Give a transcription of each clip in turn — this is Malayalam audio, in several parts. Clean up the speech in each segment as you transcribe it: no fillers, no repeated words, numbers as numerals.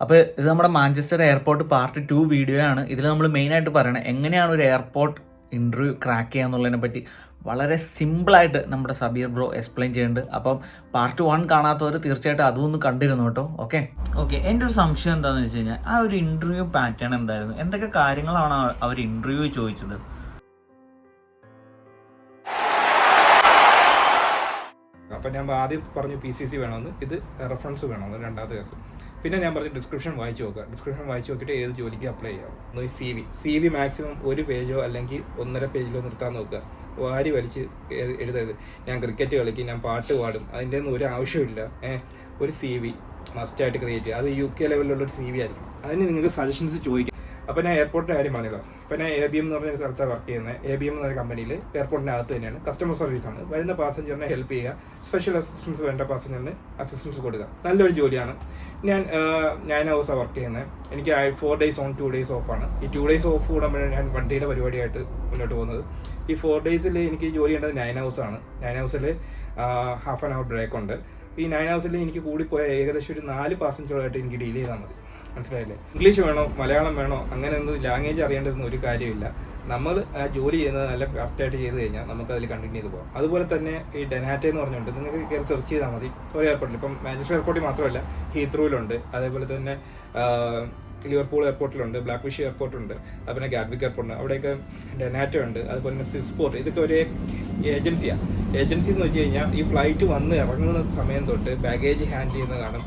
അപ്പോൾ ഇത് നമ്മുടെ മാഞ്ചസ്റ്റർ എയർപോർട്ട് പാർട്ട് 2 വീഡിയോ ആണ്. ഇതിൽ നമ്മൾ മെയിനായിട്ട് പറയണത് എങ്ങനെയാണ് ഒരു എയർപോർട്ട് ഇൻ്റർവ്യൂ ക്രാക്ക് ചെയ്യുക എന്നുള്ളതിനെ പറ്റി വളരെ സിമ്പിളായിട്ട് നമ്മുടെ സബീർ ബ്രോ എക്സ്പ്ലെയിൻ ചെയ്യുന്നുണ്ട്. അപ്പം പാർട്ട് 1 കാണാത്തവർ തീർച്ചയായിട്ടും അതൊന്ന് കണ്ടിരുന്നു കേട്ടോ. ഓക്കെ എൻ്റെ ഒരു സംശയം എന്താണെന്ന് വെച്ച് കഴിഞ്ഞാൽ ആ ഒരു ഇൻ്റർവ്യൂ പാറ്റേൺ എന്തായിരുന്നു, എന്തൊക്കെ കാര്യങ്ങളാണ് അവർ ഇൻ്റർവ്യൂ ചോദിച്ചത്? അപ്പം ഞാൻ ആദ്യം പറഞ്ഞു PCC വേണമെന്ന്, ഇത് റെഫറൻസ് വേണമെന്ന് രണ്ടാമത്തെ കേസ്. പിന്നെ ഞാൻ പറഞ്ഞു ഡിസ്ക്രിപ്ഷൻ വായിച്ച് നോക്കുക. ഡിസ്ക്രിപ്ഷൻ വായിച്ച് നോക്കിയിട്ട് ഏത് ജോലിക്ക് അപ്ലൈ ചെയ്യാം. CV മാക്സിമം 1 പേജോ അല്ലെങ്കിൽ 1.5 പേജിലോ നിർത്താൻ നോക്കുക. വാരി വലിച്ച് എഴുതരുത്. ഞാൻ ക്രിക്കറ്റ് കളിക്കും, ഞാൻ പാട്ട് പാടും, അതിൻ്റെ ഒന്നും ഒരു ആവശ്യമില്ല. ഒരു CV മസ്റ്റായിട്ട് ക്രിയേറ്റ് ചെയ്യുക. അത് UK ലെവലിലുള്ളൊരു CV ആയിരിക്കും. അതിന് നിങ്ങൾക്ക് സജഷൻസ് ചോദിക്കാം. അപ്പോൾ ഞാൻ എയർപോർട്ടിൻ്റെ കാര്യം പറഞ്ഞല്ലോ. അപ്പോൾ ഞാൻ ABM എന്ന് പറഞ്ഞ സ്ഥലത്താണ് വർക്ക് ചെയ്യുന്നത്. ABM എന്ന് പറഞ്ഞ കമ്പനിയിൽ എയർപോർട്ടിനകത്ത് തന്നെയാണ്. കസ്റ്റമർ സർവീസാണ്. വരുന്ന പാസഞ്ചറിനെ ഹെൽപ്പ് ചെയ്യുക, സ്പെഷ്യൽ അസിസ്റ്റൻസ് വേണ്ട പാസഞ്ചറിന് അസിസ്റ്റൻസ് കൊടുക്കുക. നല്ലൊരു ജോലിയാണ്. ഞാൻ 9 hours വർക്ക് ചെയ്യുന്നത്. എനിക്ക് 4 days on 2 days ഓഫാണ്. ഈ 2 days ഓഫ് കൂടുമ്പോഴാണ് ഞാൻ വണ്ടിയുടെ പരിപാടിയായിട്ട് മുന്നോട്ട് പോകുന്നത്. ഈ 4 days എനിക്ക് ജോലി ചെയ്യേണ്ടത് 9 hours ആണ്. 9 hours half an hour break ഉണ്ട്. ഈ 9 hours എനിക്ക് കൂടിപ്പോയ ഏകദേശം ഒരു 4 പാസഞ്ചറുമായിട്ട് എനിക്ക് ഡീൽ ചെയ്താൽ മതി. മനസ്സിലായില്ലേ? ഇംഗ്ലീഷ് വേണോ മലയാളം വേണോ അങ്ങനെ ഒന്നും ലാംഗ്വേജ് അറിയേണ്ടതെന്ന് ഒരു കാര്യമില്ല. നമ്മൾ ആ ജോലി ചെയ്യുന്നത് നല്ല കറക്റ്റായിട്ട് ചെയ്ത് കഴിഞ്ഞാൽ നമുക്ക് അതിൽ കണ്ടിന്യൂ ചെയ്ത് പോകാം. അതുപോലെ തന്നെ ഈ ഡെനാറ്റ എന്ന് പറഞ്ഞുകൊണ്ട് നിങ്ങൾക്ക് കയറി സെർച്ച് ചെയ്താൽ മതി. ഒരു എയർപോർട്ടിൽ ഇപ്പം മാഞ്ചസ്റ്റർ എയർപോർട്ടിൽ മാത്രമല്ല, ഹീത്രൂവിലുണ്ട്, അതേപോലെ തന്നെ ലിവർപൂൾ എയർപോർട്ടിലുണ്ട്, ബ്ലാക്ക് ഫിഷ് എയർപോർട്ടുണ്ട്, അതുപോലെ ഗാഡ്വിക് എയർപോർട്ടുണ്ട്. അവിടെയൊക്കെ ഡെനാറ്റ ഉണ്ട്. അതുപോലെ തന്നെ സ്വിസ്പോർട്ട്. ഇതൊക്കെ ഒരു ഏജൻസിയാണ്. ഏജൻസി എന്ന് വെച്ച് കഴിഞ്ഞാൽ ഈ ഫ്ലൈറ്റ് വന്ന് ഇറങ്ങുന്ന സമയം തൊട്ട് ബാഗേജ് ഹാൻഡിൽ ചെയ്യുന്നത് കാണും,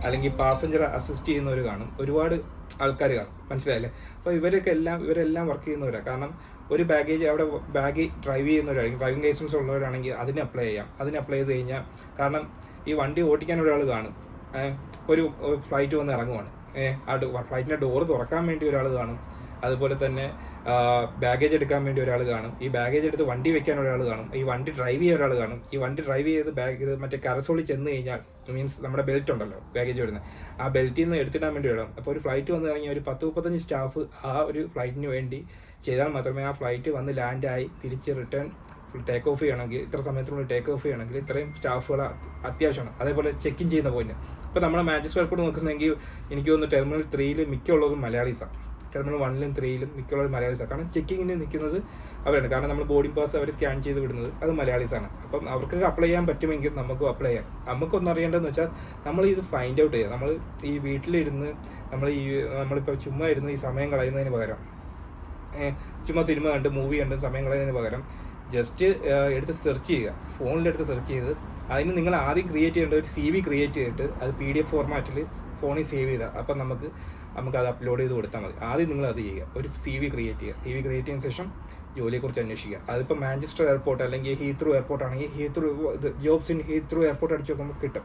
അല്ലെങ്കിൽ പാസഞ്ചർ അസിസ്റ്റ് ചെയ്യുന്നവർ കാണും, ഒരുപാട് ആൾക്കാർ കാണും. മനസ്സിലായില്ലേ? അപ്പോൾ ഇവരെല്ലാം വർക്ക് ചെയ്യുന്നവരാണ്. കാരണം ഒരു ബാഗേജ് അവിടെ ബാഗ് ഡ്രൈവ് ചെയ്യുന്നവരായിരിക്കും. ഡ്രൈവിംഗ് ലൈസൻസ് ഉള്ളവരാണെങ്കിൽ അതിന് അപ്ലൈ ചെയ്യാം. അതിന് അപ്ലൈ ചെയ്ത് കഴിഞ്ഞാൽ, കാരണം ഈ വണ്ടി ഓടിക്കാൻ ഒരാൾ കാണും. ഒരു ഫ്ലൈറ്റ് വന്ന് ഇറങ്ങുവാണ്, ആ ഫ്ലൈറ്റിൻ്റെ ഡോറ് തുറക്കാൻ വേണ്ടി ഒരാൾ കാണും. അതുപോലെ തന്നെ ബാഗേജ് എടുക്കാൻ വേണ്ടി ഒരാൾ കാണും. ഈ ബാഗേജ് എടുത്ത് വണ്ടി വെക്കാൻ ഒരാൾ കാണും. ഈ വണ്ടി ഡ്രൈവ് ചെയ്യാൻ ഒരാൾ കാണും. ഈ വണ്ടി ഡ്രൈവ് ചെയ്ത് ബാഗ് മറ്റേ കരസോളി ചെന്ന് കഴിഞ്ഞാൽ, മീൻസ് നമ്മുടെ ബെൽറ്റ് ഉണ്ടല്ലോ ബാഗേജ് വരുന്നത്, ആ ബെൽറ്റിൽ നിന്ന് എടുത്തിടാൻ വേണ്ടി വേണം. അപ്പോൾ ഒരു ഫ്ലൈറ്റ് വന്ന് ഇറങ്ങിയ ഒരു 10-35 സ്റ്റാഫ് ആ ഒരു ഫ്ലൈറ്റിന് വേണ്ടി ചെയ്താൽ മാത്രമേ ആ ഫ്ലൈറ്റ് വന്ന് ലാൻഡായി തിരിച്ച് റിട്ടേൺ ടേക്ക് ഓഫ് ചെയ്യണമെങ്കിൽ, ഇത്ര സമയത്തിനുള്ളിൽ ടേക്ക് ഓഫ് ചെയ്യണമെങ്കിൽ ഇത്രയും സ്റ്റാഫുകൾ അത്യാവശ്യമാണ്. അതേപോലെ ചെക്ക് ഇൻ ചെയ്യുന്ന പോയിന്റ്. ഇപ്പോൾ നമ്മുടെ മാഞ്ചസ്റ്റർ എയർപോർട്ട് നോക്കുന്നെങ്കിൽ എനിക്ക് തോന്നുന്നു ടെർമിനൽ 3 മിക്കുള്ളതും മലയാളീസാണ്. ടെർമിനൽ 1 3 മിക്കുള്ളത് മലയാളീസാണ്. കാരണം ചെക്കിങ്ങിന് നിൽക്കുന്നത് അവരാണ്. കാരണം നമ്മൾ ബോർഡിംഗ് പാസ് അവർ സ്കാൻ ചെയ്ത് വിടുന്നത് അത് മലയാളീസാണ്. അപ്പം അവർക്ക് അപ്ലൈ ചെയ്യാൻ പറ്റുമെങ്കിൽ നമുക്കും അപ്ലൈ ചെയ്യാം. നമുക്കൊന്നും അറിയേണ്ടതെന്ന് വെച്ചാൽ നമ്മൾ ഇത് ഫൈൻഡ് ഔട്ട് ചെയ്യുക. നമ്മൾ ഈ വീട്ടിലിരുന്ന് നമ്മളിപ്പോൾ ചുമ്മാ ഇരുന്ന് ഈ സമയം കളയുന്നതിന് പകരം, ചുമ്മാ സിനിമ കണ്ട് മൂവി കണ്ട് സമയം കളയുന്നതിന് പകരം ജസ്റ്റ് എടുത്ത് സെർച്ച് ചെയ്യുക. ഫോണിലെടുത്ത് സെർച്ച് ചെയ്ത് അതിന് നിങ്ങൾ ആദ്യം ക്രിയേറ്റ് ചെയ്യേണ്ട ഒരു CV ക്രിയേറ്റ് ചെയ്തിട്ട് അത് PDF ഫോർമാറ്റിൽ ഫോണിൽ സേവ് ചെയ്താൽ അപ്പം നമുക്കത് അപ്ലോഡ് ചെയ്ത് കൊടുത്താൽ മതി. ആദ്യം നിങ്ങൾ അത് ചെയ്യുക. ഒരു CV ക്രിയേറ്റ് ചെയ്യുക. CV ക്രിയേറ്റ് ചെയ്യുന്ന ശേഷം ജോലിയെക്കുറിച്ച് അന്വേഷിക്കുക. അതിപ്പോൾ മാഞ്ചസ്റ്റർ എയർപോർട്ട് അല്ലെങ്കിൽ ഹീത്രൂ എയർപോർട്ട് ആണെങ്കിൽ ജോബ്സ് ഇൻ ഹീത്രൂ എയർപോർട്ട് അടിച്ച് നോക്കുമ്പോൾ കിട്ടും.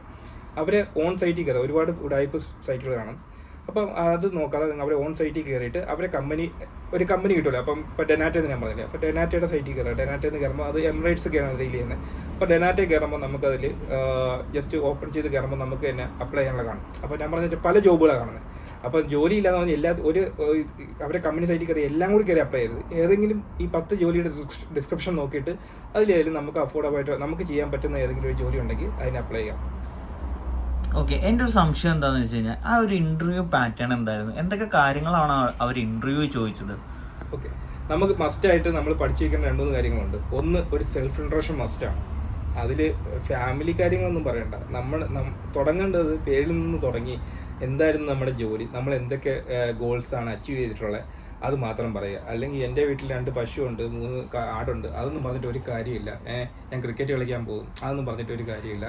അവരെ ഓൺ സൈറ്റിൽ കയറുക. ഒരുപാട് ഉടായ്പ സൈറ്റുകൾ കാണും. അപ്പം അത് നോക്കാതെ നിങ്ങൾ അവരെ ഓൺ സൈറ്റിൽ കയറിയിട്ട് അവരെ ഒരു കമ്പനി കിട്ടുമല്ലോ. അപ്പം ഇപ്പോൾ ഡെനാറ്റയെന്ന് ഞാൻ പറഞ്ഞില്ലേ, അപ്പോൾ ഡെനാറ്റയുടെ സൈറ്റിൽ കയറുക. ഡെനാറ്റയെന്ന് കയറുമ്പോൾ അത് എമിറേറ്റ്സ് ഒക്കെയാണ് ഡീൽ ചെയ്യുന്നത്. അപ്പോൾ ഡെനാറ്റയിൽ കയറുമ്പോൾ നമുക്കതിൽ ജസ്റ്റ് ഓപ്പൺ ചെയ്ത് കയറുമ്പോൾ നമുക്ക് തന്നെ അപ്ലൈ ചെയ്യാനുള്ള കാണും. അപ്പോൾ ഞാൻ പറഞ്ഞ പല ജോബുകളാണ് കാണുന്നത്. അപ്പോൾ ജോലി ഇല്ലാന്ന് പറഞ്ഞാൽ അവരെ കമ്പനി സൈറ്റിൽ കയറി എല്ലാം കൂടി കയറി അപ്ലൈ ചെയ്തത്. ഏതെങ്കിലും ഈ 10 ജോലിയുടെ ഡിസ്ക്രിപ്ഷൻ നോക്കിയിട്ട് അതിലേതെങ്കിലും നമുക്ക് അഫോർഡബിളായിട്ട് നമുക്ക് ചെയ്യാൻ പറ്റുന്ന ഏതെങ്കിലും ഒരു ജോലി ഉണ്ടെങ്കിൽ അതിന് അപ്ലൈ ചെയ്യാം. ഓക്കെ എൻ്റെ ഒരു സംശയം എന്താണെന്ന് വെച്ച് കഴിഞ്ഞാൽ ആ ഒരു ഇൻ്റർവ്യൂ പാറ്റേൺ എന്തായിരുന്നു, എന്തൊക്കെ കാര്യങ്ങളാണ് അവർ ഇൻ്റർവ്യൂ ചോദിച്ചത്? ഓക്കെ, നമുക്ക് മസ്റ്റായിട്ട് നമ്മൾ പഠിച്ചിരിക്കുന്ന 2-3 കാര്യങ്ങളുണ്ട്. ഒന്ന്, ഒരു സെൽഫ് ഇൻട്രൊഡക്ഷൻ മസ്റ്റാണ്. അതിൽ ഫാമിലി കാര്യങ്ങളൊന്നും പറയണ്ട. നമ്മൾ തുടങ്ങേണ്ടത് പേരിൽ നിന്ന് തുടങ്ങി എന്തായിരുന്നു നമ്മുടെ ജോലി, നമ്മൾ എന്തൊക്കെ ഗോൾസാണ് അച്ചീവ് ചെയ്തിട്ടുള്ളത്, അത് മാത്രം പറയുക. അല്ലെങ്കിൽ എൻ്റെ വീട്ടിൽ 2 പശുവുണ്ട്, 3 ആടുണ്ട്, അതൊന്നും പറഞ്ഞിട്ട് ഒരു കാര്യമില്ല. ഞാൻ ക്രിക്കറ്റ് കളിക്കാൻ പോകും, അതൊന്നും പറഞ്ഞിട്ട് ഒരു കാര്യമില്ല.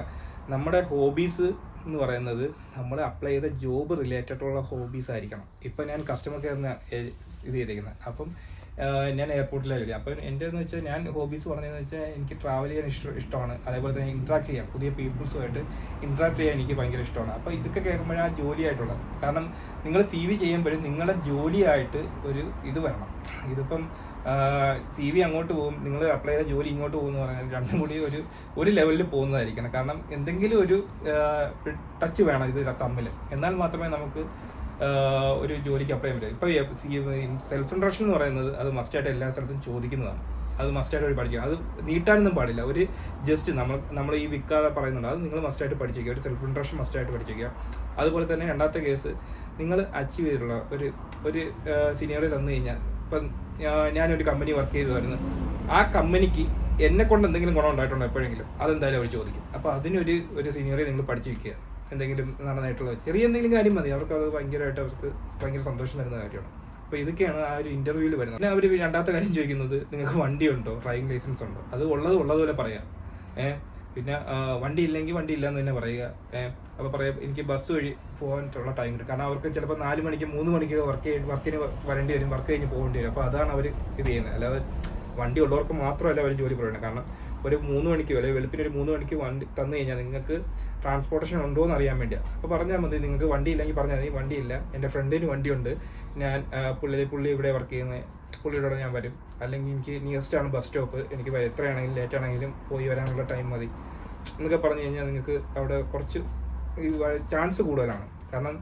നമ്മുടെ ഹോബീസ് എന്ന് പറയുന്നത് നമ്മൾ അപ്ലൈ ചെയ്ത ജോബ് റിലേറ്റഡുള്ള ഹോബീസ് ആയിരിക്കണം. ഇപ്പം ഞാൻ കസ്റ്റമർ കെയറിന് ഇത് ചെയ്തിരിക്കുന്നത്. അപ്പം ഞാൻ എയർപോർട്ടിലായില്ലേ. അപ്പം എൻ്റെ എന്ന് വെച്ചാൽ ഞാൻ ഹോബീസ് പറഞ്ഞതെന്ന് വെച്ചാൽ എനിക്ക് ട്രാവൽ ചെയ്യാൻ ഇഷ്ടമാണ്. അതേപോലെ തന്നെ ഇൻട്രാക്ട് ചെയ്യാം, പുതിയ പീപ്പിൾസുമായിട്ട് ഇൻട്രാക്ട് ചെയ്യാൻ എനിക്ക് ഭയങ്കര ഇഷ്ടമാണ്. അപ്പോൾ ഇതൊക്കെ കേൾക്കുമ്പോഴാണ് ആ ജോലിയായിട്ടുള്ളത്. കാരണം നിങ്ങൾ CV ചെയ്യുമ്പോഴും നിങ്ങളുടെ ജോലിയായിട്ട് ഒരു ഇത് വരണം. ഇതിപ്പം CV അങ്ങോട്ട് പോകും, നിങ്ങൾ അപ്ലൈ ചെയ്ത ജോലി ഇങ്ങോട്ട് പോകുമെന്ന് പറഞ്ഞാൽ രണ്ടും കൂടി ഒരു ലെവലിൽ പോകുന്നതായിരിക്കണം. കാരണം എന്തെങ്കിലും ഒരു ടച്ച് വേണം ഇത് തമ്മിൽ. എന്നാൽ മാത്രമേ നമുക്ക് ഒരു ജോലിക്ക് അപ്ലൈ ചെയ്യാൻ പറ്റും. ഇപ്പോൾ സെൽഫ് ഇൻട്രൊഡക്ഷൻ എന്ന് പറയുന്നത് അത് മസ്റ്റായിട്ട് എല്ലാ സ്ഥലത്തും ചോദിക്കുന്നതാണ്. അത് മസ്റ്റായിട്ട് ഒരു പഠിക്കുക. അത് നീട്ടാനൊന്നും പാടില്ല. ഒരു ജസ്റ്റ് നമ്മൾ ഈ വിൽക്കാതെ പറയുന്നുണ്ട്, അത് നിങ്ങൾ മസ്റ്റായിട്ട് പഠിച്ചേക്കുക. ഒരു സെൽഫ് ഇൻട്രൊഡക്ഷൻ മസ്റ്റായിട്ട് പഠിച്ചേക്കുക. അതുപോലെ തന്നെ രണ്ടാമത്തെ കേസ്, നിങ്ങൾ അച്ചീവ് ചെയ്തിട്ടുള്ള ഒരു സീനിയറിൽ തന്നു കഴിഞ്ഞാൽ, ഇപ്പം ഞാനൊരു കമ്പനി വർക്ക് ചെയ്തു വരുന്നു, ആ കമ്പനിക്ക് എന്നെ കൊണ്ട് എന്തെങ്കിലും ഗുണം ഉണ്ടായിട്ടുണ്ടോ എപ്പോഴെങ്കിലും, അതെന്തായാലും അവർ ചോദിക്കും. അപ്പോൾ അതിനൊരു സീനിയറെ നിങ്ങൾ പഠിച്ചു വയ്ക്കുക. എന്തെങ്കിലും നടന്നായിട്ടുള്ള ചെറിയ എന്തെങ്കിലും കാര്യം മതി, അവർക്ക് അത് അവർക്ക് ഭയങ്കര സന്തോഷം തരുന്ന കാര്യമാണ്. അപ്പോൾ ഇതൊക്കെയാണ് ആ ഒരു ഇൻ്റർവ്യൂവിൽ വരുന്നത്. പിന്നെ അവർ രണ്ടാമത്തെ കാര്യം ചോദിക്കുന്നത്, നിങ്ങൾക്ക് വണ്ടിയുണ്ടോ, ഡ്രൈവിംഗ് ലൈസൻസ് ഉണ്ടോ? അത് ഉള്ളതുപോലെ പറയാം. പിന്നെ വണ്ടി ഇല്ലെങ്കിൽ വണ്ടി ഇല്ലയെന്ന് തന്നെ പറയുക. അപ്പോൾ പറയാം എനിക്ക് ബസ് വഴി പോകാനുള്ള ടൈമില്ല, കാരണം അവർക്ക് ചിലപ്പോൾ 4 മണിക്ക് 3 മണിക്ക് വർക്കിന് വരേണ്ടി വരും, വർക്ക് കഴിഞ്ഞ് പോകേണ്ടി വരും. അപ്പോൾ അതാണ് അവർ ഇത് ചെയ്യുന്നത്. അല്ലാതെ വണ്ടി ഉള്ളവർക്ക് മാത്രമല്ല അവർ ജോലി പറയുന്നത്. കാരണം ഒരു 3 മണിക്ക് അല്ലെങ്കിൽ വെളുപ്പിന് ഒരു 3 മണിക്ക് വണ്ടി തന്നു കഴിഞ്ഞാൽ നിങ്ങൾക്ക് ട്രാൻസ്പോർട്ടേഷൻ ഉണ്ടോ എന്ന് അറിയാൻ വേണ്ടിയാണ്. അപ്പോൾ പറഞ്ഞാൽ മതി, നിങ്ങൾക്ക് വണ്ടി ഇല്ലെങ്കിൽ പറഞ്ഞാൽ മതി, വണ്ടിയില്ല, എൻ്റെ ഫ്രണ്ടിന് വണ്ടിയുണ്ട്, ഞാൻ പുള്ളി ഇവിടെ വർക്ക് ചെയ്യുന്നത്, പുള്ളിയുടെ ഞാൻ വരും, അല്ലെങ്കിൽ എനിക്ക് നിയറസ്റ്റ് ആണ് ബസ് സ്റ്റോപ്പ്, എനിക്ക് എത്രയാണെങ്കിലും ലേറ്റ് ആണെങ്കിലും പോയി വരാനുള്ള ടൈം മതി എന്നൊക്കെ പറഞ്ഞു കഴിഞ്ഞാൽ നിങ്ങൾക്ക് അവിടെ കുറച്ച് ചാൻസ് കൂടുതലാണ്. കാരണം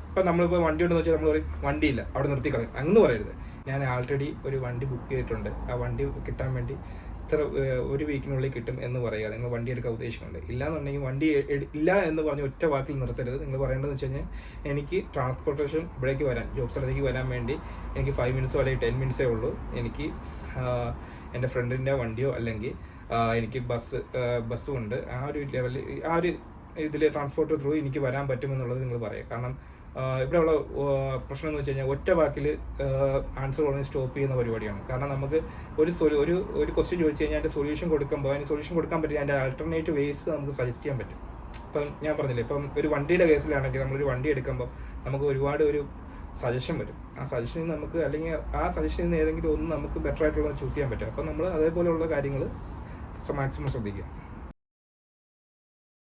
ഇപ്പം നമ്മളിപ്പോൾ വണ്ടി ഉണ്ടെന്ന് വെച്ചാൽ നമ്മൾ പറയും വണ്ടിയില്ല, അവിടെ നിർത്തിക്കളയും, അങ്ങനെ പറയരുത്. ഞാൻ ആൾറെഡി ഒരു വണ്ടി ബുക്ക് ചെയ്തിട്ടുണ്ട്, ആ വണ്ടി കിട്ടാൻ വേണ്ടി ഇത്ര ഒരു വീക്കിനുള്ളിൽ കിട്ടും എന്ന് പറയുക. നിങ്ങൾ വണ്ടി എടുക്കാൻ ഉദ്ദേശിക്കുന്നുണ്ട്. ഇല്ലാന്നുണ്ടെങ്കിൽ വണ്ടി ഇല്ല എന്ന് പറഞ്ഞ് ഒറ്റ വാക്കിൽ നിർത്തരുത്. നിങ്ങൾ പറയേണ്ടതെന്ന് വെച്ച് കഴിഞ്ഞാൽ എനിക്ക് ട്രാൻസ്പോർട്ടേഷൻ ഇവിടേക്ക് വരാൻ, ജോബ് സ്ഥലത്തേക്ക് വരാൻ വേണ്ടി എനിക്ക് 5 മിനിറ്റ്സോ അല്ലെങ്കിൽ 10 മിനിറ്റ്സേ ഉള്ളൂ, എനിക്ക് എൻ്റെ ഫ്രണ്ടിൻ്റെ വണ്ടിയോ അല്ലെങ്കിൽ എനിക്ക് ബസ്സും ഉണ്ട്, ആ ഒരു ലെവലിൽ ആ ഒരു ഇതിൽ ട്രാൻസ്പോർട്ട് ത്രൂ എനിക്ക് വരാൻ പറ്റുമെന്നുള്ളത് നിങ്ങൾ പറയുക. കാരണം ഇവിടെയുള്ള പ്രശ്നം എന്ന് വെച്ച് കഴിഞ്ഞാൽ ഒറ്റ വാക്കിൽ ആൻസർ പറഞ്ഞ് സ്റ്റോപ്പ് ചെയ്യുന്ന പരിപാടിയാണ്. കാരണം നമുക്ക് ഒരു ക്വസ്റ്റ്യൻ ചോദിച്ചു കഴിഞ്ഞാൽ അതിൻ്റെ സൊല്യൂഷൻ കൊടുക്കുമ്പോൾ അതിന് സൊല്യൂഷൻ കൊടുക്കാൻ പറ്റില്ല, അതിൻ്റെ ആൾട്ടർനേറ്റീവ് വേസ് നമുക്ക് സജസ്റ്റ് ചെയ്യാൻ പറ്റും. ഇപ്പം ഞാൻ പറഞ്ഞില്ലേ, ഇപ്പം ഒരു വണ്ടിയുടെ കേസിലാണെങ്കിൽ നമ്മളൊരു വണ്ടി എടുക്കുമ്പോൾ നമുക്ക് ഒരുപാട് ഒരു സജഷൻ വരും. ആ സജഷനിൽ നമുക്ക്, അല്ലെങ്കിൽ ആ സജഷനിൽ നിന്ന് ഏതെങ്കിലും ഒന്ന് നമുക്ക് ബെറ്റർ ആയിട്ടുള്ളത് ചൂസ് ചെയ്യാൻ പറ്റും. അപ്പം നമ്മൾ അതേപോലെയുള്ള കാര്യങ്ങൾ മാക്സിമം ശ്രദ്ധിക്കുക.